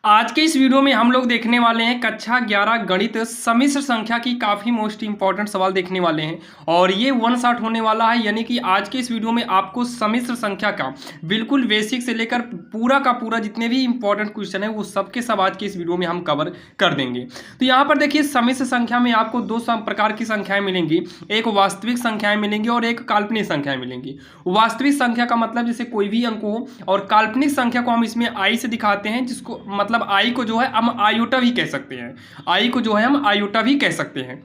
आज के इस वीडियो में हम लोग देखने वाले हैं कक्षा 11 गणित सम्मिश्र संख्या की काफ़ी मोस्ट इंपॉर्टेंट सवाल देखने वाले हैं और ये वन शॉट होने वाला है। यानी कि आज के इस वीडियो में आपको सम्मिश्र संख्या का बिल्कुल बेसिक से लेकर पूरा का पूरा जितने भी इंपॉर्टेंट क्वेश्चन है वो सबके सब आज के इस वीडियो में हम कवर कर देंगे। तो यहाँ पर देखिए, सम्मिश्र संख्या में आपको दो प्रकार की संख्याएं मिलेंगी, एक वास्तविक संख्याएं मिलेंगी और एक काल्पनिक संख्याएं मिलेंगी। वास्तविक संख्या का मतलब जैसे कोई भी अंक हो, और काल्पनिक संख्या को हम इसमें आई से दिखाते हैं, जिसको मतलब आई को जो है हम आयोटा भी कह सकते हैं। आई को जो है हम आयोटा भी कह सकते हैं।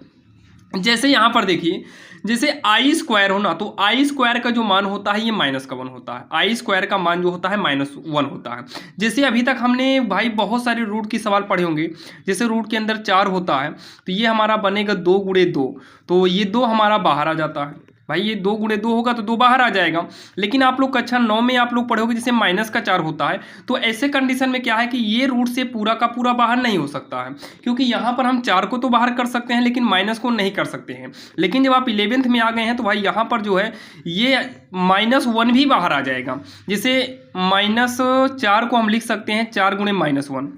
जैसे यहाँ पर देखिए, जैसे आई स्क्वायर हो ना, तो आई स्क्वायर का जो मान होता है ये -1 होता है। आई स्क्वायर का मान जो होता है -1 होता है। जैसे अभी तक हमने भाई बहुत सारे रूट की सवाल पढ़े होंगे। जैसे रूट के अंदर 4 होता है तो ये हमारा बनेगा 2 × 2, तो ये 2 हमारा बाहर आ जाता है। भाई ये 2 × 2 होगा तो 2 बाहर आ जाएगा। लेकिन आप लोग कक्षा 9 में आप लोग पढ़ोगे जैसे -4 होता है, तो ऐसे कंडीशन में क्या है कि ये रूट से पूरा का पूरा बाहर नहीं हो सकता है, क्योंकि यहाँ पर हम 4 को तो बाहर कर सकते हैं लेकिन माइनस को नहीं कर सकते हैं। लेकिन जब आप 11th में आ गए हैं तो भाई यहाँ पर जो है ये -1 भी बाहर आ जाएगा। जैसे -4 को हम लिख सकते हैं 4 × -1,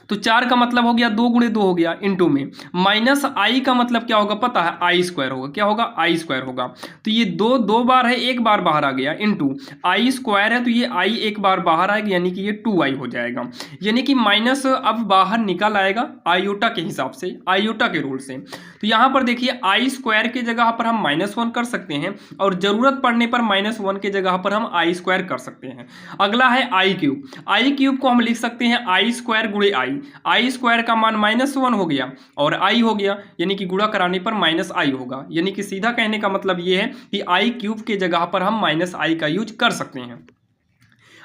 तो 4 का मतलब हो गया 2 × 2 हो गया इंटू में माइनस आई का मतलब क्या होगा पता है, आई स्क्वायर होगा। क्या होगा? आई स्क्वायर होगा। तो ये 2 बार है, एक बार बाहर आ गया, इंटू आई स्क्वायर है तो ये आई एक बार बाहर आएगा, यानी कि ये 2i हो जाएगा। यानी कि माइनस अब बाहर निकल आएगा आयोटा के हिसाब से, आयोटा के रूल से। तो यहाँ पर देखिए आई स्क्वायर की जगह पर हम -1 कर सकते हैं और जरूरत पड़ने पर -1 की जगह पर हम आई स्क्वायर कर सकते हैं। अगला है आई क्यूब। आई क्यूब को हम लिख सकते हैं आई स्क्वायर × आई। आई स्क्वायर का मान -1 हो गया और आई हो गया, यानी कि गुणा कराने पर -i होगा। यानी कि सीधा कहने का मतलब ये है कि आई क्यूब के जगह पर हम -i का यूज कर सकते हैं।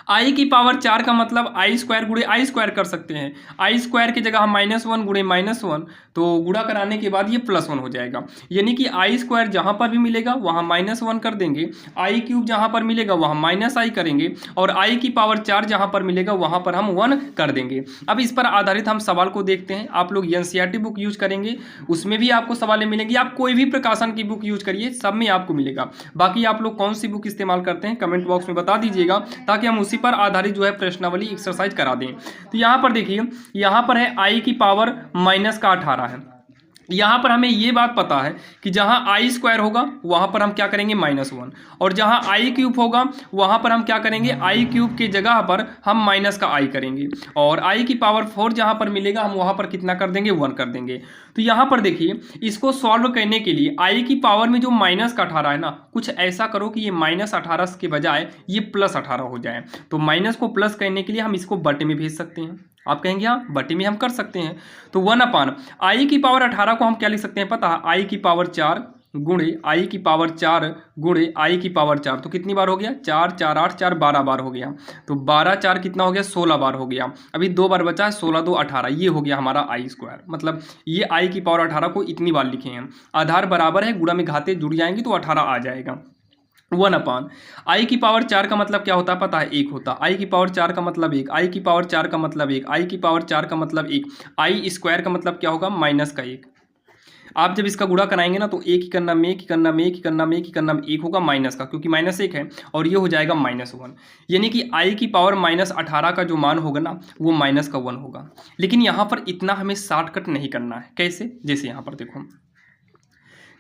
आई की पावर 4 का मतलब आई स्क्वायर × आई स्क्वायर कर सकते हैं। आई स्क्वायर की जगह हम -1 × -1, तो गुणा कराने के बाद ये +1 हो जाएगा। यानी कि आई स्क्वायर जहाँ पर भी मिलेगा वहाँ -1 कर देंगे, आई क्यूब जहाँ पर मिलेगा वहाँ -i करेंगे, और आई की पावर 4 जहाँ पर मिलेगा वहाँ पर हम 1 कर देंगे। अब इस पर आधारित हम सवाल को देखते हैं। आप लोग एनसीईआरटी बुक यूज करेंगे, उसमें भी आपको सवालें मिलेंगी। आप कोई भी प्रकाशन की बुक यूज करिए, सब में आपको मिलेगा। बाकी आप लोग कौन सी बुक इस्तेमाल करते हैं कमेंट बॉक्स में बता दीजिएगा, ताकि हम पर आधारित जो है प्रश्नावली एक्सरसाइज करा दें। तो यहाँ पर देखिए, यहाँ पर है आई की पावर -18 है। यहाँ पर हमें ये बात पता है कि जहाँ आई स्क्वायर होगा वहाँ पर हम क्या करेंगे -1, और जहाँ आई क्यूब होगा वहाँ पर हम क्या करेंगे, आई क्यूब की जगह पर हम माइनस का आई करेंगे, और आई की पावर 4 जहाँ पर मिलेगा हम वहाँ पर कितना कर देंगे, 1 कर देंगे। तो यहाँ पर देखिए, इसको सॉल्व करने के लिए आई की पावर में जो -18 है ना, कुछ ऐसा करो कि ये -18 के बजाय ये +18 हो जाए। तो माइनस को प्लस करने के लिए हम इसको बटे में भेज सकते हैं। आप कहेंगे हाँ बटे में हम कर सकते हैं, तो 1/, आई की पावर 18 को हम क्या लिख सकते हैं पता है, आई की पावर 4 गुणे आई की पावर 4 गुणे आई की पावर 4। तो कितनी बार हो गया, 4 4 8 4 12 बार हो गया। तो 12 4 कितना हो गया, 16 बार हो गया। अभी 2 बार बचा है, 16 2 18, ये हो गया हमारा आई स्क्वायर। मतलब ये आई की पावर 18 को इतनी बार लिखे हैं। आधार बराबर है, गुणा में घाते जुड़ जाएंगी तो 18 आ जाएगा। 1/, आई की पावर 4 का मतलब क्या होता है पता है, 1 होता है। आई की पावर 4 का मतलब 1, आई की पावर 4 का मतलब 1, आई की पावर 4 का मतलब 1, आई स्क्वायर का मतलब क्या होगा, -1। आप जब इसका गुणा कराएंगे ना तो 1 ही करना में 1 ही करना में 1 ही करना में 1 ही करना में 1 होगा माइनस का, क्योंकि -1 है, और ये हो जाएगा -1। यानी कि आई की पावर -18 का जो मान होगा ना वो -1 होगा। लेकिन यहाँ पर इतना हमें शॉर्टकट नहीं करना है। कैसे? जैसे यहाँ पर देखो,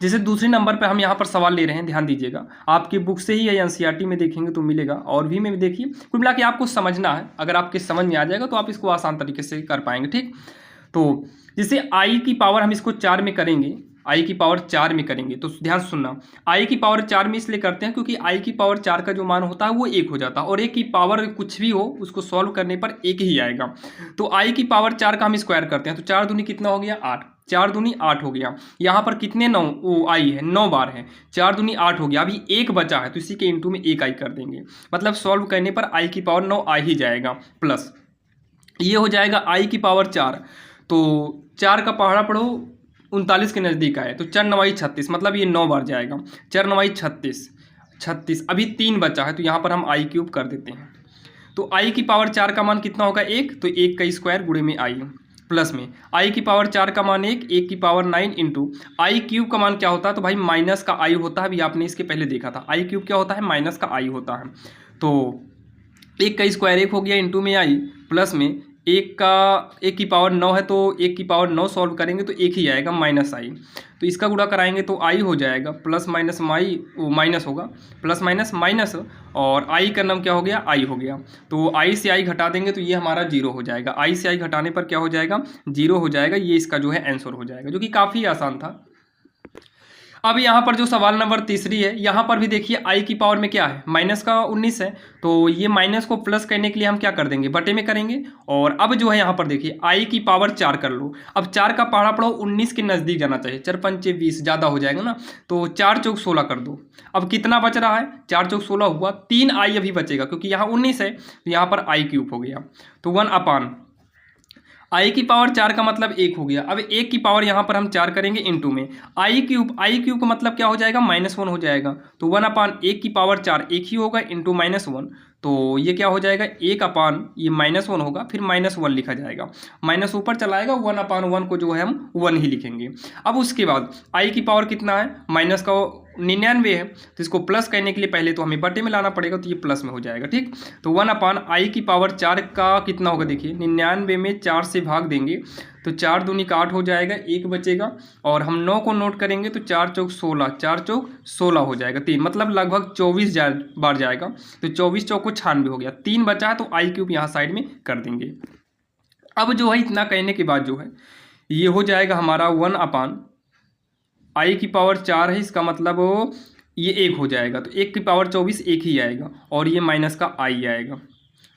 जैसे दूसरे नंबर पर हम यहाँ पर सवाल ले रहे हैं, ध्यान दीजिएगा, आपकी बुक से ही या एनसीईआरटी में देखेंगे तो मिलेगा, और भी में देखिए। कुल मिला के आपको समझना है, अगर आपके समझ में आ जाएगा तो आप इसको आसान तरीके से कर पाएंगे। ठीक, तो जैसे आई की पावर हम इसको 4 में करेंगे, आई की पावर 4 में करेंगे, तो ध्यान सुनना, आई की पावर 4 में इसलिए करते हैं क्योंकि आई की पावर 4 का जो मान होता है वो 1 हो जाता है, और 1 की पावर कुछ भी हो उसको सॉल्व करने पर 1 ही आएगा। तो आई की पावर 4 का हम स्क्वायर करते हैं, तो 4 दूनी कितना हो गया, 8, 4 दूनी 8 हो गया। यहाँ पर कितने 9 वो आई है, 9 बार है, 4 दूनी 8 हो गया। अभी 1 बचा है तो इसी के इंटू में 1 आई कर देंगे, मतलब सॉल्व करने पर आई की पावर 9 आ ही जाएगा, प्लस ये हो जाएगा आई की पावर 4। तो 4 का पहाड़ा पढ़ो 39 के नज़दीक आए, तो 4 9 36, मतलब ये 9 बार जाएगा, 4 9 36। अभी 3 बचा है तो यहाँ पर हम आई क्यूब कर देते हैं। तो आई की पावर 4 का मान कितना होगा, 1, तो 1 का स्क्वायर गुणे में आई, प्लस में आई की पावर 4 का मान 1, 1 की पावर 9 इंटू आई क्यूब का मान क्या होता है, तो भाई माइनस का आई होता है। अभी आपने इसके पहले देखा था, आई क्यूब क्या होता है, माइनस का आई होता है। तो 1 का स्क्वायर 1 हो गया, इंटू में आई, प्लस में एक की पावर 9 है तो 1 की पावर 9 सॉल्व करेंगे तो एक ही आएगा माइनस आई। तो इसका गुणा कराएंगे तो आई हो जाएगा, प्लस माइनस माइनस होगा, प्लस माइनस माइनस, और आई का नाम क्या हो गया, आई हो गया। तो आई से आई घटा देंगे तो ये हमारा जीरो हो जाएगा। आई से आई घटाने पर क्या हो जाएगा, जीरो हो जाएगा। ये इसका जो है आंसर हो जाएगा, जो कि काफ़ी आसान था। अब यहाँ पर जो सवाल नंबर तीसरी है, यहाँ पर भी देखिए आई की पावर में क्या है, माइनस का 19 है। तो ये माइनस को प्लस करने के लिए हम क्या कर देंगे, बटे में करेंगे। और अब जो है यहाँ पर देखिए आई की पावर 4 कर लो। अब 4 का पहाड़ा पढ़ो 19 के नज़दीक जाना चाहिए, 4 पंचे 20 ज़्यादा हो जाएगा ना। तो 4 चौक 16 कर दो। अब कितना बच रहा है, 4 चौक 16 हुआ, 3 आई अभी बचेगा क्योंकि यहाँ 19 है तो यहाँ पर आई क्यूब हो गया। तो 1/, आई की पावर 4 का मतलब 1 हो गया। अब 1 की पावर यहाँ पर हम 4 करेंगे इनटू में आई क्यूब का मतलब क्या हो जाएगा, -1 हो जाएगा। तो 1/1 की पावर 4 1 ही होगा इंटू -1। तो ये क्या हो जाएगा, 1/, ये -1 होगा, फिर -1 लिखा जाएगा, माइनस ऊपर चलाएगा, 1/1 को जो है हम 1 ही लिखेंगे। अब उसके बाद आई की पावर कितना है, माइनस का 99 है, तो इसको प्लस करने के लिए पहले तो हमें बटे में लाना पड़ेगा, तो ये प्लस में हो जाएगा। ठीक, तो 1/आई की पावर 4 का कितना होगा, देखिए 99 में 4 से भाग देंगे तो 4 दूनी का 8 हो जाएगा, 1 बचेगा। और हम 9 को नोट करेंगे तो 4 चौक 16, 4 चौक 16 हो जाएगा, 3 मतलब लगभग 24 बार जाएगा। तो 24 चौक को 96 हो गया, 3 बचा है तो आई क्यूब यहाँ साइड में कर देंगे। अब जो है इतना कहने के बाद जो है ये हो जाएगा हमारा 1/, आई की पावर 4 है, इसका मतलब ये 1 हो जाएगा, तो 1 की पावर 24 1 ही आएगा, और ये माइनस का आई आएगा।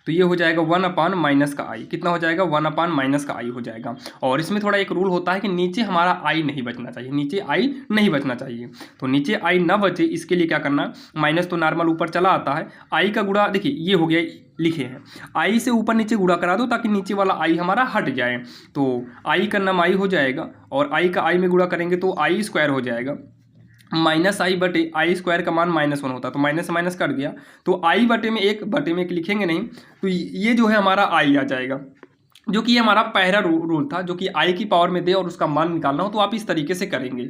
तो ये हो जाएगा 1/, माइनस का आई कितना हो जाएगा, 1/, माइनस का आई हो जाएगा। और इसमें थोड़ा एक रूल होता है कि नीचे हमारा आई नहीं बचना चाहिए, नीचे आई नहीं बचना चाहिए। तो नीचे आई ना बचे इसके लिए क्या करना, माइनस तो नॉर्मल ऊपर चला आता है, आई का गुणा देखिए ये हो गया, लिखे हैं आई से ऊपर नीचे गुणा करा दो ताकि नीचे वाला आई हमारा हट जाए। तो आई का नाम आई हो जाएगा, और आई का आई में गुणा करेंगे तो आई स्क्वायर हो जाएगा, माइनस आई बटे आई स्क्वायर का मान -1 होता है, तो माइनस माइनस कट गया, तो आई बटे में 1 लिखेंगे नहीं, तो ये जो है हमारा आई आ जाएगा। जो कि ये हमारा पहला रूल था, जो कि आई की पावर में दे और उसका मान निकालना हो तो आप इस तरीके से करेंगे।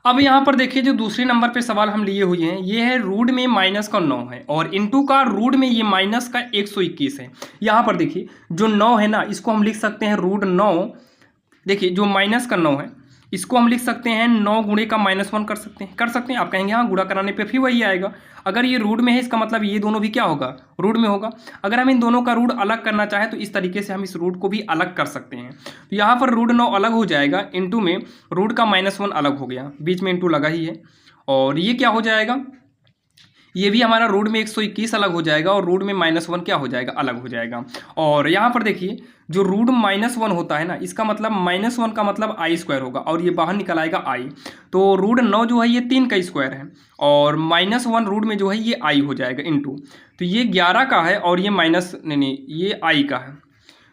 अब यहाँ पर देखिए जो दूसरे नंबर पे सवाल हम लिए हुए हैं, ये है रूट में माइनस का 9 है और इनटू का रूट में ये माइनस का 121 है। यहाँ पर देखिए जो 9 है ना, इसको हम लिख सकते हैं रूट 9। देखिए जो माइनस का 9 है इसको हम लिख सकते हैं 9 गुणे का -1 कर सकते हैं। आप कहेंगे हाँ गुणा कराने पे फिर वही आएगा। अगर ये रूट में है इसका मतलब ये दोनों भी क्या होगा, रूट में होगा। अगर हम इन दोनों का रूट अलग करना चाहें तो इस तरीके से हम इस रूट को भी अलग कर सकते हैं। तो यहाँ पर रूट 9 अलग हो जाएगा, इंटू में रूट का -1 अलग हो गया, बीच में इंटू लगा ही है। और ये क्या हो जाएगा, ये भी हमारा रूट में 121 अलग हो जाएगा और रूट में -1 क्या हो जाएगा, अलग हो जाएगा। और यहाँ पर देखिए जो रूट -1 होता है ना, इसका मतलब -1 का मतलब आई स्क्वायर होगा और ये बाहर निकल आएगा आई। तो रूट 9 जो है ये 3 का स्क्वायर है और -1 रूट में जो है ये आई हो जाएगा इंटू। तो ये 11 का है और ये नहीं ये आई का है।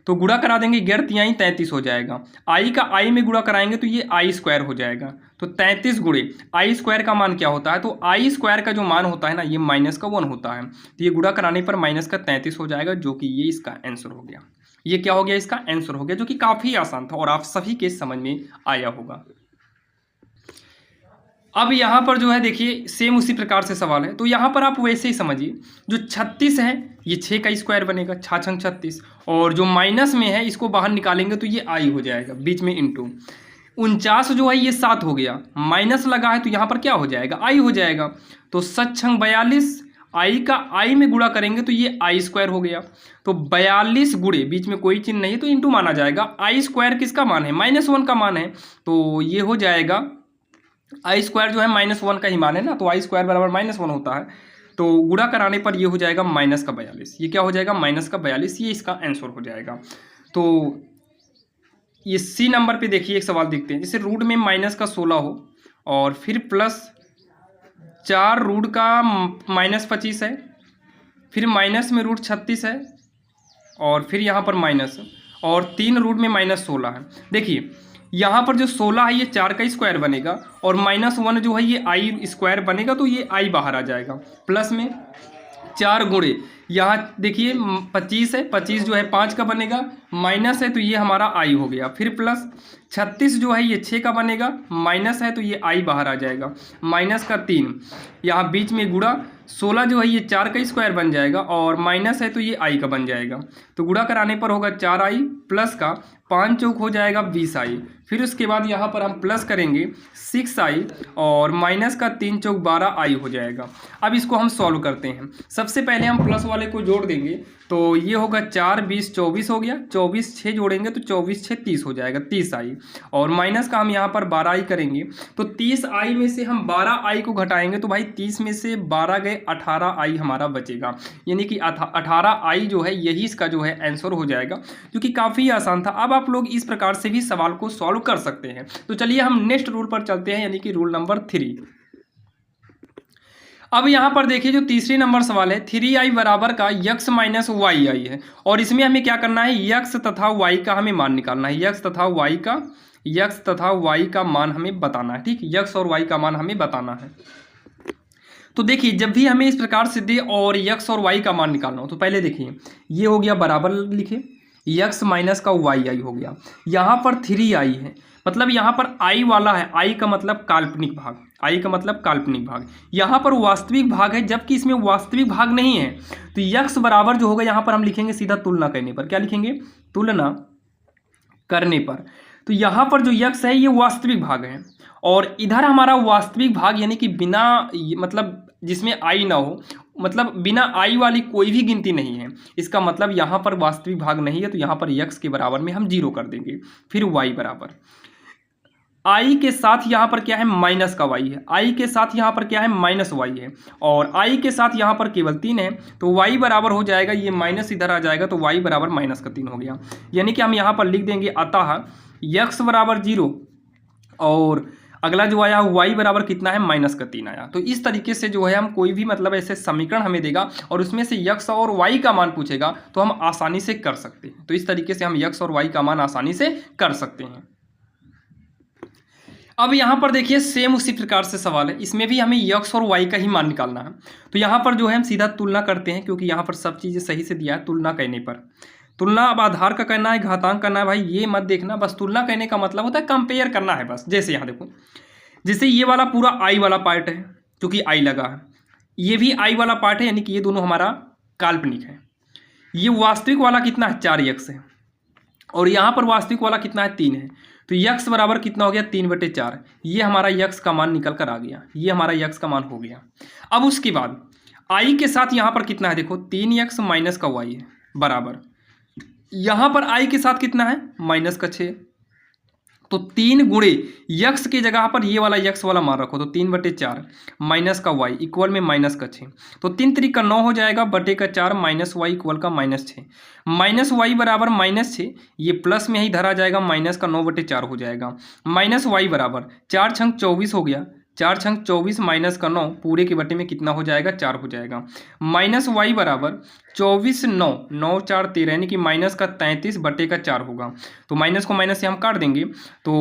तो गुणा करा देंगे, 11 तिहाई 33 हो जाएगा। आई का आई में गुणा कराएंगे तो ये आई स्क्वायर हो जाएगा। तो 33 गुणे आई स्क्वायर का मान क्या होता है, तो आई स्क्वायर का जो मान होता है ना ये -1 होता है। तो ये गुणा कराने पर -33 हो जाएगा, जो कि ये इसका आंसर हो गया। ये क्या हो गया, इसका आंसर हो गया, जो कि काफ़ी आसान था और आप सभी के समझ में आया होगा। अब यहाँ पर जो है देखिए सेम उसी प्रकार से सवाल है, तो यहाँ पर आप वैसे ही समझिए। जो 36 है ये 6 का स्क्वायर बनेगा, 6 × 36, और जो माइनस में है इसको बाहर निकालेंगे तो ये आई हो जाएगा, बीच में इंटू। 49 जो है ये 7 हो गया, माइनस लगा है तो यहाँ पर क्या हो जाएगा, आई हो जाएगा। तो 7 × 42, आई का आई में गुणा करेंगे तो ये आई स्क्वायर हो गया। तो 42 गुणे, बीच में कोई चिन्ह नहीं तो इंटू माना जाएगा। आई स्क्वायर किसका मान है, -1 का मान है, तो ये हो जाएगा आई स्क्वायर जो है -1 का ही मान है ना, तो आई स्क्वायर बराबर -1 होता है। तो गुणा कराने पर ये हो जाएगा -42, ये क्या हो जाएगा -42, ये इसका आंसर हो जाएगा। तो ये सी नंबर पे देखिए एक सवाल देखते हैं, जैसे रूट में -16 हो और फिर +4 रूट का -25 है, फिर माइनस में रूट 36 है और फिर यहाँ पर माइनस, और 3 रूट में -16 है। देखिए यहाँ पर जो 16 है ये 4 का स्क्वायर बनेगा और -1 जो है ये आई स्क्वायर बनेगा, तो ये आई बाहर आ जाएगा। प्लस में 4 गुणे यहाँ देखिए 25 है, 25 जो है 5 का बनेगा, माइनस है तो ये हमारा आई हो गया। फिर प्लस 36 जो है ये 6 का बनेगा, माइनस है तो ये आई बाहर आ जाएगा, -3, यहाँ बीच में गुणा 16 जो है ये 4 का स्क्वायर बन जाएगा और माइनस है तो ये आई का बन जाएगा। तो गुणा कराने पर होगा 4i प्लस का 5 चौक हो जाएगा 20i। फिर उसके बाद यहाँ पर हम प्लस करेंगे 6i और माइनस का 3 चौक 12i हो जाएगा। अब इसको हम सॉल्व करते हैं। सबसे पहले हम प्लस वाले को जोड़ देंगे तो ये होगा 4 20 24 हो गया, 24 6 जोड़ेंगे तो 24 6 30 हो जाएगा 30i और माइनस का हम यहाँ पर 12i करेंगे तो 30i में से हम 12i को घटाएंगे तो भाई 30 में से 12 गए 18i हमारा बचेगा, यानी कि 18i जो है यही इसका जो है आंसर हो जाएगा, जो कि काफ़ी आसान था। अब आप लोग इस प्रकार से भी सवाल को सॉल्व कर सकते हैं। तो चलिए हम नेक्स्ट रूल पर चलते हैं, यानी कि रूल नंबर 3। अब यहाँ पर देखिए जो तीसरी नंबर सवाल है 3i बराबर का x माइनस वाई आई है और इसमें हमें क्या करना है, x तथा y का हमें मान निकालना है। x तथा y का मान हमें बताना है, ठीक, x और y का मान हमें बताना है। तो देखिए जब भी हमें इस प्रकार से दे और x और y का मान निकालना हो तो पहले देखिए ये हो गया बराबर लिखे x माइनस का वाई आई हो गया, यहाँ पर 3i है, मतलब यहाँ पर i वाला है, i का मतलब काल्पनिक भाग, i का मतलब काल्पनिक भाग, यहाँ पर वास्तविक भाग है जबकि इसमें वास्तविक भाग नहीं है। तो x बराबर जो होगा यहाँ पर हम लिखेंगे सीधा तुलना करने पर, क्या लिखेंगे, तुलना करने पर। तो यहाँ पर जो x है ये वास्तविक भाग है और इधर हमारा वास्तविक भाग यानी कि बिना मतलब जिसमें आई ना हो, मतलब बिना आई वाली कोई भी गिनती नहीं है, इसका मतलब यहाँ पर वास्तविक भाग नहीं है। तो यहाँ पर x के बराबर में हम 0 कर देंगे। फिर y बराबर i के साथ यहाँ पर क्या है, माइनस का y है, i के साथ यहाँ पर क्या है, माइनस y है और i के साथ यहाँ पर केवल 3 है। तो y बराबर हो जाएगा, ये माइनस इधर आ जाएगा तो y बराबर माइनस का 3 हो गया, यानी कि हम यहाँ पर लिख देंगे अतः x बराबर 0 और अगला जो आया y बराबर कितना है, माइनस का 3 आया। तो इस तरीके से जो है हम कोई भी मतलब ऐसे समीकरण हमें देगा और उसमें से x और y का मान पूछेगा तो हम आसानी से कर सकते हैं। तो इस तरीके से हम x और y का मान आसानी से कर सकते हैं। अब यहाँ पर देखिए सेम उसी प्रकार से सवाल है, इसमें भी हमें x और y का ही मान निकालना है। तो यहाँ पर जो है हम सीधा तुलना करते हैं क्योंकि यहाँ पर सब चीज़ें सही से दिया है। तुलना करने पर तुलना अब आधार का करना है, घातांक करना है, भाई ये मत देखना, बस तुलना करने का मतलब होता है कंपेयर करना है बस। जैसे यहाँ देखो, जैसे ये वाला पूरा आई वाला पार्ट है क्योंकि आई लगा है, ये भी आई वाला पार्ट है यानी कि ये दोनों हमारा काल्पनिक है। ये वास्तविक वाला कितना है, 4x है और यहाँ पर वास्तविक वाला कितना है, 3 है। तो x बराबर कितना हो गया, 3/4। ये हमारा x का मान निकल कर आ गया, ये हमारा x का मान हो गया। अब उसके बाद i के साथ यहाँ पर कितना है, देखो 3x माइनस का y है बराबर, यहाँ पर i के साथ कितना है, माइनस का 6। तो 3 गुणे x की जगह पर ये वाला x वाला मान रखो तो 3/4 माइनस का y इक्वल में माइनस का 6। तो 3 3 का 9 हो जाएगा बटे का 4 माइनस y इक्वल का -6। माइनस y बराबर -6, ये प्लस में ही धरा जाएगा, माइनस का 9/4 हो जाएगा। माइनस y बराबर 4 छंग 24 हो गया, 4 छंग 24 माइनस का 9 पूरे के बटे में कितना हो जाएगा, 4 हो जाएगा। माइनस y बराबर 24 9 9 4 13 यानी कि माइनस का 33 बटे का 4 होगा। तो माइनस को माइनस से हम काट देंगे तो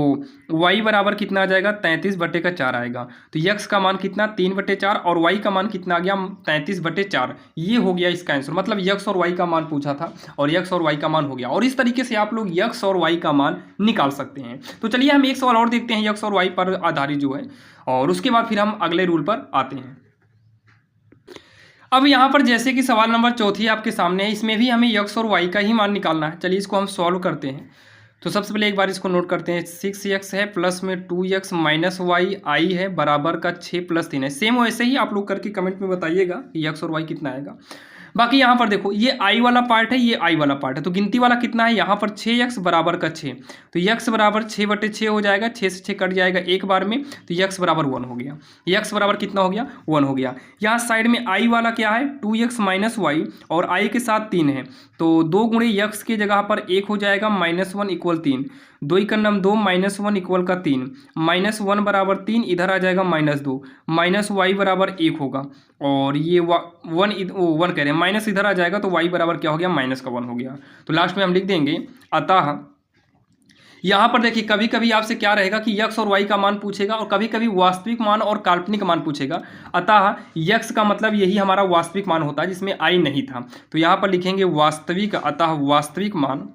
y बराबर कितना आ जाएगा, 33 बटे का 4 आएगा। तो x का मान कितना, 3/4 और y का मान कितना आ गया, 33/4। ये हो गया इसका आंसर, मतलब x और y का मान पूछा था और x और y का मान हो गया। और इस तरीके से आप लोग x और y का मान निकाल सकते हैं। तो चलिए हम एक सवाल और देखते हैं x और y पर आधारित जो है, और उसके बाद फिर हम अगले रूल पर आते हैं। अब यहाँ पर जैसे कि सवाल नंबर 4 आपके सामने है, इसमें भी हमें x और y का ही मान निकालना है। चलिए इसको हम सॉल्व करते हैं। तो सबसे पहले एक बार इसको नोट करते हैं, 6x है प्लस में 2x माइनस y आई है बराबर का 6 + 3 है। सेम वैसे ही आप लोग करके कमेंट में बताइएगा कि x और y कितना आएगा। बाकी यहाँ पर देखो ये i वाला पार्ट है, ये i वाला पार्ट है, तो गिनती वाला कितना है, यहाँ पर 6x बराबर का 6। तो x बराबर 6/6 हो जाएगा, 6 से 6 कट जाएगा एक बार में, तो x बराबर 1 हो गया। x बराबर कितना हो गया, 1 हो गया। यहाँ साइड में i वाला क्या है, 2x माइनस y और i के साथ 3 है, तो 2 गुणे x की जगह पर 1 हो जाएगा, -1 इक्वल 3। 2 × 9 2 -1 इक्वल का 3, -1 बराबर 3 इधर आ जाएगा -2, माइनस y बराबर 1 होगा और ये 1 कह रहे हैं, माइनस इधर आ जाएगा तो y बराबर क्या हो गया, -1 हो गया। तो लास्ट में हम लिख देंगे अतः यहाँ पर देखिए कभी कभी आपसे क्या रहेगा कि x और y का मान पूछेगा और कभी कभी वास्तविक मान और काल्पनिक मान पूछेगा। अतः x का मतलब यही हमारा वास्तविक मान होता है जिसमें i नहीं था। तो यहाँ पर लिखेंगे वास्तविक, अतः वास्तविक मान,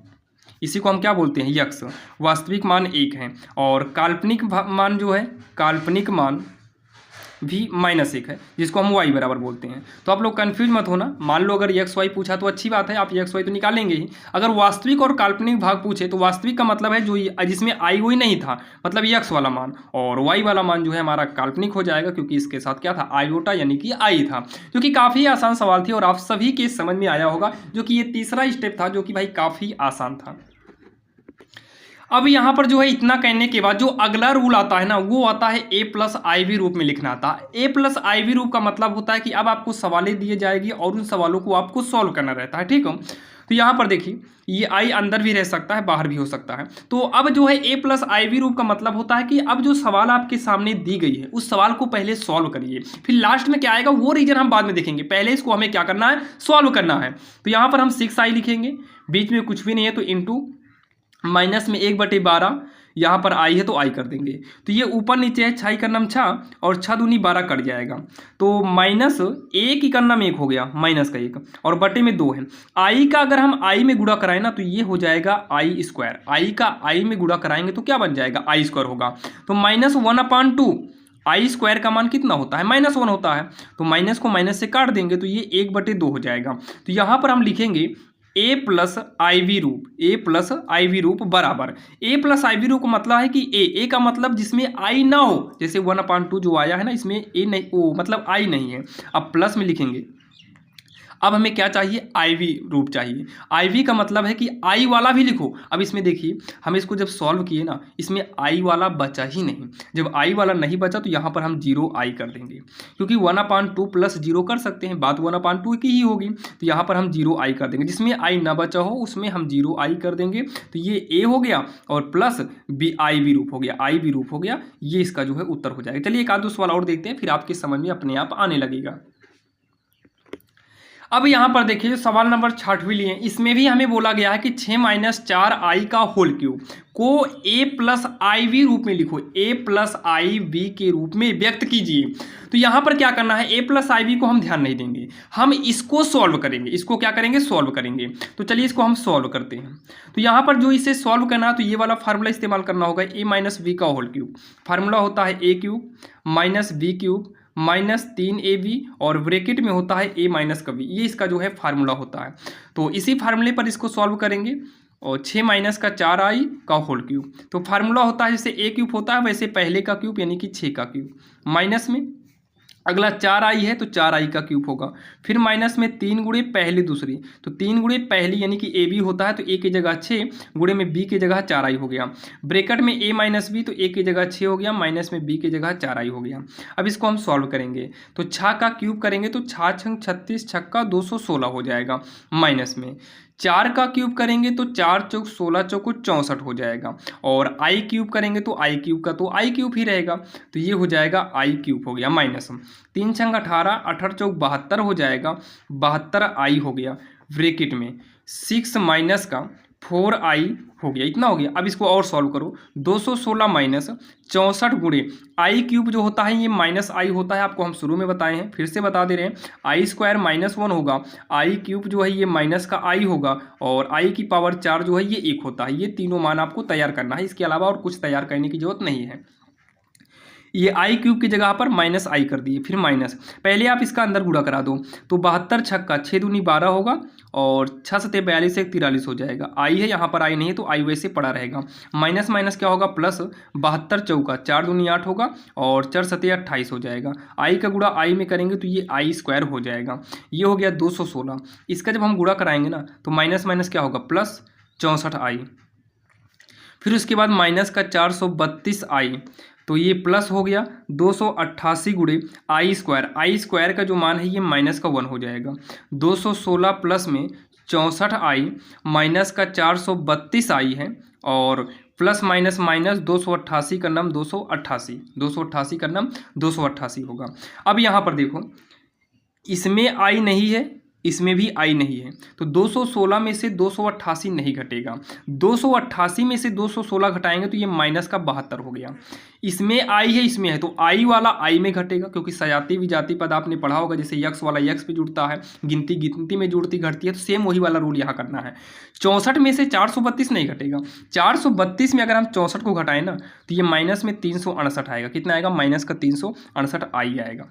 इसी को हम क्या बोलते हैं, x, वास्तविक मान 1 है और काल्पनिक मान जो है, काल्पनिक मान भी -1 है, जिसको हम y बराबर बोलते हैं। तो आप लोग कन्फ्यूज मत होना, मान लो अगर x y पूछा तो अच्छी बात है, आप x y तो निकालेंगे ही। अगर वास्तविक और काल्पनिक भाग पूछे तो वास्तविक का मतलब है जो जिसमें i कोई नहीं था, मतलब x वाला मान, और y वाला मान जो है हमारा काल्पनिक हो जाएगा, क्योंकि इसके साथ क्या था, आयोटा यानी कि i था। क्योंकि काफ़ी आसान सवाल थी और आप सभी के समझ में आया होगा, जो कि ये तीसरा स्टेप था जो कि भाई काफ़ी आसान था। अब यहाँ पर जो है इतना कहने के बाद जो अगला रूल आता है ना, वो आता है a+iv रूप में लिखना आता है। a+iv रूप का मतलब होता है कि अब आपको सवालें दिए जाएगी और उन सवालों को आपको सॉल्व करना रहता है, ठीक है। तो यहाँ पर देखिए ये i अंदर भी रह सकता है, बाहर भी हो सकता है। तो अब जो है a+iv रूप का मतलब होता है कि अब जो सवाल आपके सामने दी गई है उस सवाल को पहले सॉल्व करिए, फिर लास्ट में क्या आएगा वो रीजन हम बाद में देखेंगे, पहले इसको हमें क्या करना है, सॉल्व करना है। तो यहाँ पर हम 6i लिखेंगे, बीच में कुछ भी नहीं है तो इंटू माइनस में 1/12, यहाँ पर आई है तो आई कर देंगे। तो ये ऊपर नीचे है, 6 का नाम 6 और 6 दूनी 12 कट जाएगा, तो -1 का नाम 1 हो गया, -1 और बटे में 2 है। आई का अगर हम आई में गुणा कराएं ना तो ये हो जाएगा i², आई का आई में गुणा कराएंगे तो क्या बन जाएगा, i² होगा। तो -1/2, i² का मान कितना होता है, -1 होता है, तो माइनस को माइनस से काट देंगे तो ये 1/2 हो जाएगा। तो यहाँ पर हम लिखेंगे a+iv रूप, a+iv रूप बराबर, a+iv रूप का मतलब है कि a का मतलब जिसमें i ना हो, जैसे 1/2 जो आया है ना इसमें a नहीं, ओ मतलब i नहीं है। अब प्लस में लिखेंगे, अब हमें क्या चाहिए, IV रूप चाहिए। IV का मतलब है कि I वाला भी लिखो। अब इसमें देखिए हम इसको जब सॉल्व किए ना, इसमें I वाला बचा ही नहीं, जब I वाला नहीं बचा तो यहाँ पर हम 0i कर देंगे, क्योंकि 1/2 + 0 कर सकते हैं, बात 1/2 की ही होगी, तो यहाँ पर हम 0i कर देंगे। जिसमें I ना बचा हो उसमें हम 0i कर देंगे, तो ये a हो गया और प्लस IV रूप हो गया, IV रूप हो गया, ये इसका जो है उत्तर हो जाएगा। चलिए एक आध दो सवाल और देखते हैं, फिर आपके समझ में अपने आप आने लगेगा। अब यहाँ पर देखिए जो सवाल नंबर 6 लिए, इसमें भी हमें बोला गया है कि 6 - 4i का होल क्यूब को a+iv रूप में लिखो, a+iv के रूप में व्यक्त कीजिए। तो यहाँ पर क्या करना है, a+iv को हम ध्यान नहीं देंगे, हम इसको सॉल्व करेंगे, इसको क्या करेंगे, सॉल्व करेंगे। तो चलिए इसको हम सॉल्व करते हैं। तो यहाँ पर जो इसे सॉल्व करना है तो ये वाला फार्मूला इस्तेमाल करना होगा, a - v का होल क्यूब। फार्मूला होता है a³ - v³ -3ab और ब्रैकेट में होता है a का v, ये इसका जो है फार्मूला होता है। तो इसी फार्मूले पर इसको सॉल्व करेंगे और 6 - का 4i का होल क्यूब। तो फार्मूला होता है जैसे a³ होता है वैसे पहले का क्यूब यानी कि 6 का क्यूब, माइनस में अगला 4i है तो 4i का क्यूब होगा, फिर माइनस में 3 गुणे पहली दूसरी, तो 3 गुणे पहली यानी कि ab होता है तो a की जगह 6 गुणे में b की जगह 4i हो गया, ब्रैकेट में a - b तो a की जगह 6 हो गया, माइनस में b की जगह 4i हो गया। अब इसको हम सॉल्व करेंगे तो 6 का क्यूब करेंगे तो 6 छंग 36 छक्का 216 हो जाएगा, माइनस में 4 का क्यूब करेंगे तो 4 चौक 16 चौको 64 हो जाएगा, और i क्यूब करेंगे तो i क्यूब का तो i क्यूब ही रहेगा, तो ये हो जाएगा i क्यूब हो गया, माइनस 3 छंग 18 18 चौक 72 हो जाएगा, 72i हो गया, ब्रैकेट में 6 माइनस का 4i हो गया, इतना हो गया। अब इसको और सॉल्व करो, 216 माइनस 64 गुणे i क्यूब जो होता है ये -i होता है, आपको हम शुरू में बताए हैं, फिर से बता दे रहे हैं, i² -1 होगा, i क्यूब जो है ये माइनस का i होगा, और i की पावर 4 जो है ये 1 होता है। ये तीनों मान आपको तैयार करना है, इसके अलावा और कुछ तैयार करने की जरूरत नहीं है। ये i क्यूब की जगह पर -i कर दिए, फिर माइनस, पहले आप इसका अंदर गुणा करा दो तो 72 छक्का 6 दूनी 12 होगा और 6 सते 42 1 43 हो जाएगा, i है यहाँ पर i नहीं है तो i वैसे पड़ा रहेगा, माइनस माइनस क्या होगा प्लस, 72 चौका 4 दूनी 8 होगा और 4 सते 28 हो जाएगा, i का गुणा i में करेंगे तो ये i² हो जाएगा, ये हो गया 216। इसका जब हम गुणा कराएंगे ना तो माइनस माइनस क्या होगा प्लस 64i, फिर उसके बाद माइनस का 432i, तो ये प्लस हो गया 288 गुणे i² का जो मान है ये -1 हो जाएगा, 216 प्लस में 64i माइनस का 432i है और प्लस माइनस माइनस 288 का नाम 288 का नाम 288 होगा। अब यहाँ पर देखो इसमें i नहीं है, इसमें भी आई नहीं है, तो 216 में से 288 नहीं घटेगा। 288 में से 216 घटाएंगे तो ये माइनस का 72 हो गया। इसमें आई है, इसमें है, तो आई वाला आई में घटेगा, क्योंकि सजाती विजाती पद आपने पढ़ा होगा, जैसे यक्स वाला यक्स पे जुड़ता है, गिनती गिनती में जुड़ती घटती है, तो सेम वही वाला रूल यहाँ करना है। 64 में से 432 नहीं घटेगा। 432 में अगर हम 64 को घटाएं ना, तो ये माइनस में 368 आएगा। कितना आएगा? माइनस का 368 आई आएगा।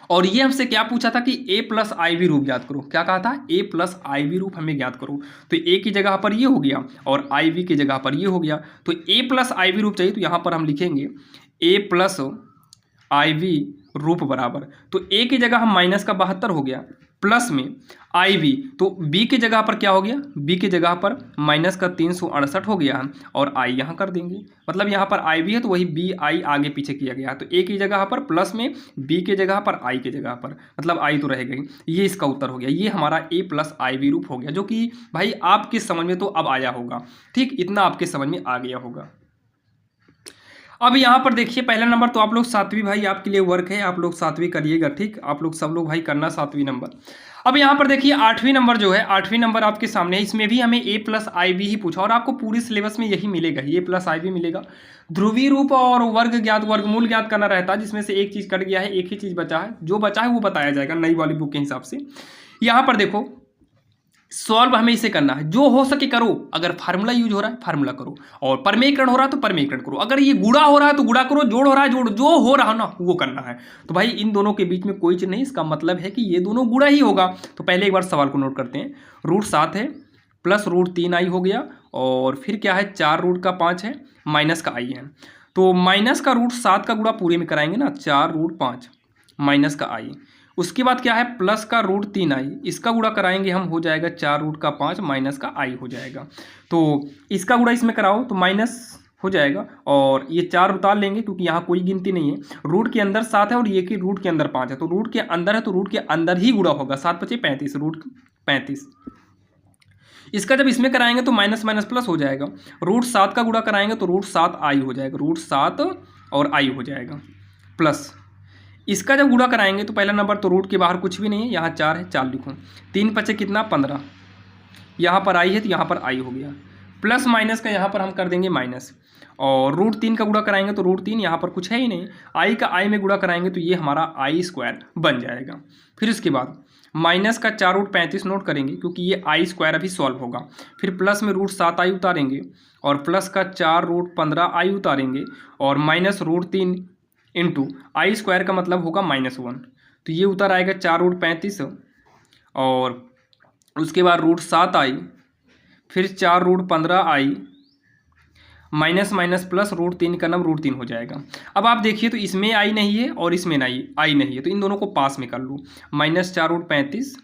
और ये हमसे क्या पूछा था कि ए प्लस आई वी रूप ज्ञात करो। क्या कहा था? ए प्लस आई वी रूप हमें ज्ञात करो। तो ए की जगह पर ये हो गया और आई वी की जगह पर ये हो गया। तो ए प्लस आई वी रूप चाहिए, तो यहाँ पर हम लिखेंगे ए प्लस आई वी रूप बराबर, तो ए की जगह हम माइनस का 72 हो गया, प्लस में आई वी, तो बी की जगह पर क्या हो गया? बी की जगह पर माइनस का 368 हो गया, और आई यहाँ कर देंगे। मतलब यहाँ पर आई वी है तो वही बी आई आगे पीछे किया गया, तो ए की जगह पर प्लस में, बी की जगह पर आई की जगह पर, मतलब आई तो रहेगा ही। ये इसका उत्तर हो गया। ये हमारा ए प्लस आई वी रूप हो गया, जो कि भाई आपके समझ में तो अब आया होगा। ठीक, इतना आपके समझ में आ गया होगा। अब यहाँ पर देखिए पहला नंबर तो आप लोग 7वीं, भाई आपके लिए वर्क है, आप लोग 7वीं करिएगा। ठीक, आप लोग सब लोग भाई करना 7वीं नंबर। अब यहाँ पर देखिए 8वीं नंबर जो है, 8वीं नंबर आपके सामने है। इसमें भी हमें ए प्लस आई वी ही पूछा, और आपको पूरी सिलेबस में यही मिलेगा, ए प्लस आई वी मिलेगा। ध्रुवीय रूप और वर्ग ज्ञात, वर्गमूल ज्ञात करना रहता है, जिसमें से एक चीज़ कट गया है, एक ही चीज़ बचा है। जो बचा है वो बताया जाएगा नई वाली बुक के हिसाब से। यहाँ पर देखो सॉल्व हमें इसे करना है, जो हो सके करो। अगर फार्मूला यूज हो रहा है फार्मूला करो, और परमेयकरण हो रहा है तो परमेयकरण करो। अगर ये गुणा हो रहा है तो गुणा करो, जोड़ हो रहा है जोड़, जो हो रहा है ना वो करना है। तो भाई इन दोनों के बीच में कोई चीज़ नहीं, इसका मतलब है कि ये दोनों गुणा ही होगा। तो पहले एक बार सवाल को नोट करते हैं। √7 है प्लस √3 आई हो गया, और फिर क्या है 4 रूट का 5 है, माइनस का आई है। तो माइनस का √7 का गुणा पूरे में कराएंगे ना, 4 रूट 5 माइनस का आई। उसके बाद क्या है प्लस का √3 आई, इसका गुणा कराएंगे हम, हो जाएगा 4 रूट का 5 माइनस का आई हो जाएगा। तो इसका गुणा इसमें कराओ तो माइनस हो जाएगा, और ये 4 उतार लेंगे क्योंकि यहाँ कोई गिनती नहीं है। रूट के अंदर 7 है और ये कि रूट के अंदर 5 है, तो रूट के अंदर है तो रूट के अंदर ही गुणा होगा। 7 × 5 = 35, रूट 35। इसका जब इसमें कराएंगे तो माइनस माइनस प्लस हो जाएगा। √7 का गुणा कराएंगे तो √7 आई हो जाएगा, √7 और आई हो जाएगा प्लस। इसका जब गुणा कराएंगे तो पहला नंबर तो रूट के बाहर कुछ भी नहीं है, यहाँ 4 है, 4 लिखो। 3 × 5 कितना? 15। यहाँ पर आई है तो यहाँ पर आई हो गया, प्लस माइनस का यहाँ पर हम कर देंगे माइनस, और √3 का गुणा कराएंगे तो √3, यहाँ पर कुछ है ही नहीं। आई का आई में गुणा कराएंगे तो ये हमारा i² बन जाएगा। फिर इसके बाद माइनस का 4 रूट 35 नोट करेंगे, क्योंकि ये i² अभी सॉल्व होगा। फिर प्लस में √7 आई उतारेंगे, और प्लस का 4 रूट 15 आई उतारेंगे, और माइनस √3 इंटू i² का मतलब होगा -1। तो ये उतर आएगा 4 रूट 35, और उसके बाद √7 आई, फिर 4 रूट 15 आई, माइनस माइनस प्लस √3 का नाम √3 हो जाएगा। अब आप देखिए तो इसमें आई नहीं है और इसमें नहीं आई नहीं है, तो इन दोनों को पास में कर लो। -4 रूट 35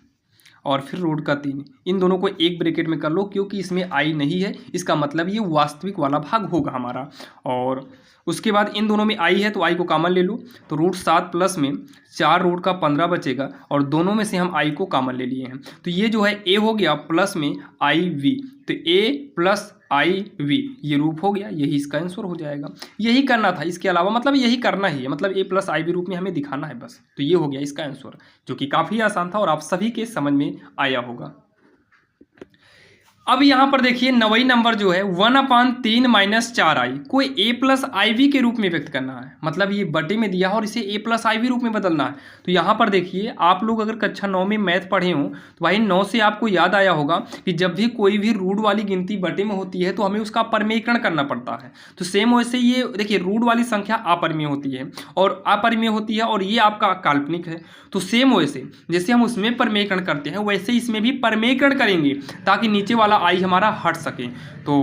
और फिर √3, इन दोनों को एक ब्रैकेट में कर लो, क्योंकि इसमें आई नहीं है, इसका मतलब ये वास्तविक वाला भाग होगा हमारा। और उसके बाद इन दोनों में आई है तो आई को कॉमन ले लो, तो √7 प्लस में 4 रूट का 15 बचेगा, और दोनों में से हम आई को कॉमन ले लिए हैं। तो ये जो है ए हो गया प्लस में आई वी, तो ए प्लस आई वी ये रूप हो गया, यही इसका आंसर हो जाएगा। यही करना था, इसके अलावा मतलब यही करना ही है, मतलब ए प्लस आई वी रूप में हमें दिखाना है बस। तो ये हो गया इसका आंसर, जो कि काफ़ी आसान था और आप सभी के समझ में आया होगा। अब यहाँ पर देखिए 9वां नंबर जो है 1/3 - 4i को a प्लस आई वी के रूप में व्यक्त करना है। मतलब ये बटे में दिया है और इसे a प्लस आई वी रूप में बदलना है। तो यहाँ पर देखिए आप लोग अगर कक्षा 9 में मैथ पढ़े हों तो भाई 9 से आपको याद आया होगा कि जब भी कोई भी रूट वाली गिनती बटे में होती है तो हमें उसका परमेयकरण करना पड़ता है। तो सेम वैसे ये देखिए रूट वाली संख्या अपरिमेय होती है और अपरिमेय होती है, और ये आपका काल्पनिक है। तो सेम वैसे जैसे हम उसमें परमेयकरण करते हैं वैसे इसमें भी परमेयकरण करेंगे, ताकि नीचे वाला आई हमारा हट सके। तो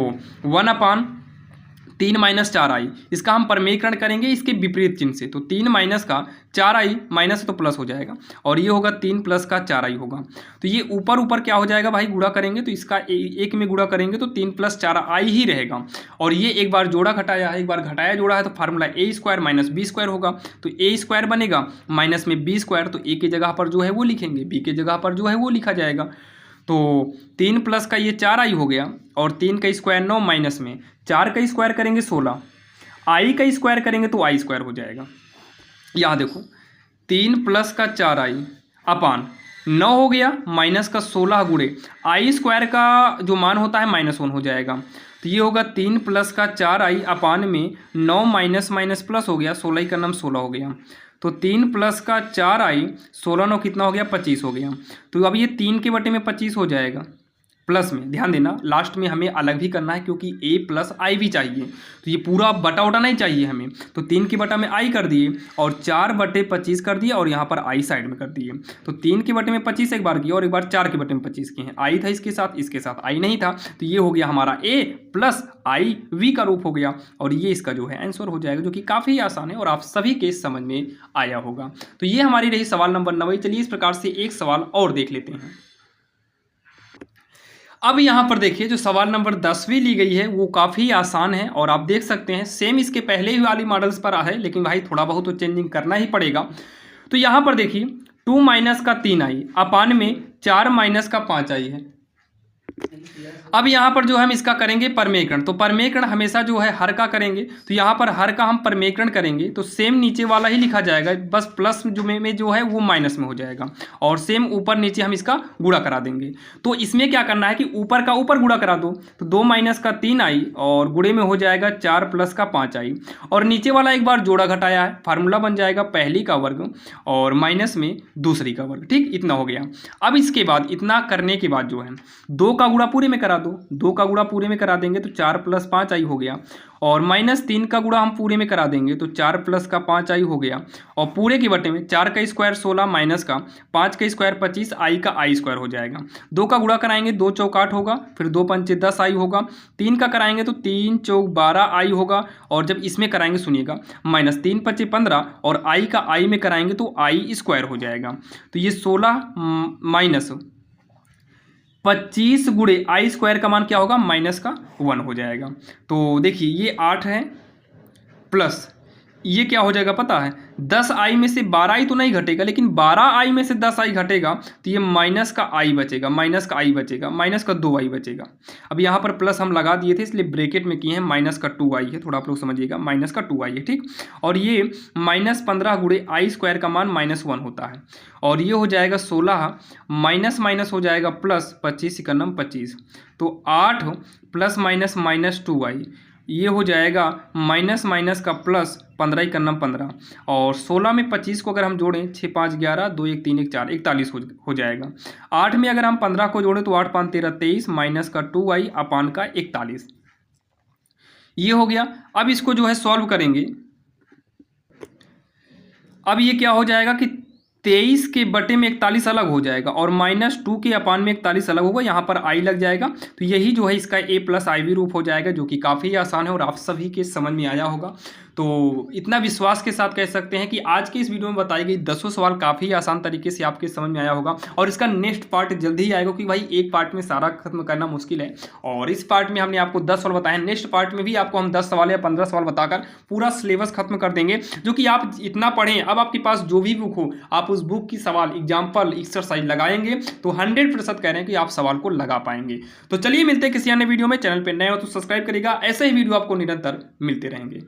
1/3 - 4i इसका हम परमेयकरण करेंगे इसके विपरीत चिन्ह से। तो 3 माइनस का 4i माइनस है तो प्लस हो जाएगा, और ये होगा 3 प्लस का 4i होगा। तो ये ऊपर ऊपर क्या हो जाएगा भाई, गुणा करेंगे तो इसका एक में गुणा करेंगे तो 3 प्लस 4i ही रहेगा। और ये एक बार जोड़ा घटाया है, एक बार घटाया जोड़ा है, तो फार्मूला a² माइनस b² होगा। तो a² बनेगा माइनस में b², तो a की जगह पर जो है वो लिखेंगे, b की जगह पर जो है वो लिखा जाएगा। तो 3 प्लस का ये 4i हो गया, और 3 का स्क्वायर 9 माइनस में 4 का स्क्वायर करेंगे 16, i का स्क्वायर करेंगे तो i² हो जाएगा। यहाँ देखो 3 प्लस का 4i अपान 9 हो गया माइनस का 16 गुणे आई स्क्वायर का जो मान होता है -1 हो जाएगा। तो ये होगा 3 प्लस का 4i अपान में 9 माइनस माइनस प्लस हो गया 16 का नाम 16 हो गया। तो 3 प्लस का 4i 16 9 कितना हो गया 25 हो गया। तो अब ये 3 के बटे में 25 हो जाएगा प्लस में। ध्यान देना लास्ट में हमें अलग भी करना है क्योंकि a प्लस आई भी चाहिए, तो ये पूरा बटा उटा नहीं चाहिए हमें। तो 3 के बटा में i कर दिए और 4 बटे 25 कर दिए और यहाँ पर i साइड में कर दिए। तो 3 के बटे में 25 एक बार किया और एक बार 4 के बटे में 25 किए हैं। i था इसके साथ i नहीं था, तो ये हो गया हमारा a प्लस आई v का रूप हो गया और ये इसका जो है आंसर हो जाएगा, जो कि काफ़ी आसान है और आप सभी के समझ में आया होगा। तो ये हमारी रही सवाल नंबर 9। चलिए इस प्रकार से एक सवाल और देख लेते हैं। अब यहाँ पर देखिए जो सवाल नंबर 10वीं ली गई है वो काफ़ी आसान है और आप देख सकते हैं सेम इसके पहले ही वाली मॉडल्स पर है, लेकिन भाई थोड़ा बहुत तो चेंजिंग करना ही पड़ेगा। तो यहाँ पर देखिए 2 माइनस का 3i अपान में 4 माइनस का 5i है। अब यहाँ पर जो हम इसका करेंगे परमेकरण, तो परमेकरण हमेशा जो है हर का करेंगे, तो यहाँ पर हर का हम परमेकरण करेंगे तो सेम नीचे वाला ही लिखा जाएगा, बस प्लस में जो है वो माइनस में हो जाएगा और सेम ऊपर नीचे हम इसका गुणा करा देंगे। तो इसमें क्या करना है कि ऊपर का ऊपर गुणा करा दो, तो 2 माइनस का 3i और गुणे में हो जाएगा 4 प्लस का 5i और नीचे वाला एक बार जोड़ा घटाया है, फार्मूला बन जाएगा पहली का वर्ग और माइनस में दूसरी का वर्ग। ठीक, इतना हो गया। अब इसके बाद इतना करने के बाद जो है 2 का गुणा पूरे में करा दो, 2 का गुणा पूरे में करा देंगे तो 4 प्लस 5i हो गया और -3 का गुणा हम पूरे में करा देंगे तो 4 प्लस का 5i हो गया और पूरे के बटे में 4 का स्क्वायर 16 माइनस का 5 का स्क्वायर 25 i का i स्क्वायर हो जाएगा। 2 का गुणा कराएंगे 2 चौक 8 होगा, फिर 2 पंचे 10i होगा, 3 का कराएंगे तो 3 चौक 12i होगा और जब इसमें कराएंगे सुनिएगा -3 पचे 15 और i का i में कराएंगे तो i स्क्वायर हो जाएगा। तो ये 16 माइनस 25 गुणे आई स्क्वायर का मान क्या होगा माइनस का 1 हो जाएगा। तो देखिए ये 8 है प्लस ये क्या हो जाएगा पता है 10i में से 12i तो नहीं घटेगा, लेकिन 12i में से 10i घटेगा तो ये माइनस का i बचेगा, माइनस का i बचेगा, माइनस का 2i बचेगा। अब यहाँ पर प्लस हम लगा दिए थे इसलिए ब्रैकेट में किए हैं, माइनस का 2i है, थोड़ा आप लोग समझिएगा माइनस का 2i है। ठीक, और ये -15 गुणे आई स्क्वायर का मान -1 होता है और ये हो जाएगा 16 माइनस माइनस हो जाएगा प्लस 25 का नाम 25, तो 8 प्लस माइनस -2i ये हो जाएगा माइनस माइनस का प्लस 15 का नाम 15 और 16 में 25 को अगर हम जोड़ें 6 5 11 2 1 3 1 4 41 हो जाएगा। 8 में अगर हम 15 को जोड़ें तो 8 5 13 23 माइनस का 2i अपान का 41 ये हो गया। अब इसको जो है सॉल्व करेंगे, अब ये क्या हो जाएगा कि 23 के बटे में 41 अलग हो जाएगा और -2 के अपान में 41 अलग होगा, यहाँ पर i लग जाएगा तो यही जो है इसका a प्लस आई वी रूप हो जाएगा, जो कि काफ़ी आसान है और आप सभी के समझ में आया होगा। तो इतना विश्वास के साथ कह सकते हैं कि आज के इस वीडियो में बताई गई 10 सवाल काफ़ी आसान तरीके से आपके समझ में आया होगा और इसका नेक्स्ट पार्ट जल्दी ही आएगा, क्योंकि भाई एक पार्ट में सारा खत्म करना मुश्किल है और इस पार्ट में हमने आपको 10 सवाल बताए हैं। नेक्स्ट पार्ट में भी आपको हम 10 सवाल या 15 सवाल बताकर पूरा सिलेबस खत्म कर देंगे, जो कि आप इतना पढ़ें अब आपके पास जो भी बुक हो आप उस बुक की सवाल एग्जाम्पल एक्सरसाइज लगाएंगे तो 100% कह रहे हैं कि आप सवाल को लगा पाएंगे। तो चलिए मिलते हैं किसी अन्य वीडियो में। चैनल पर नए हो तो सब्सक्राइब करिएगा, ऐसे ही वीडियो आपको निरंतर मिलते रहेंगे।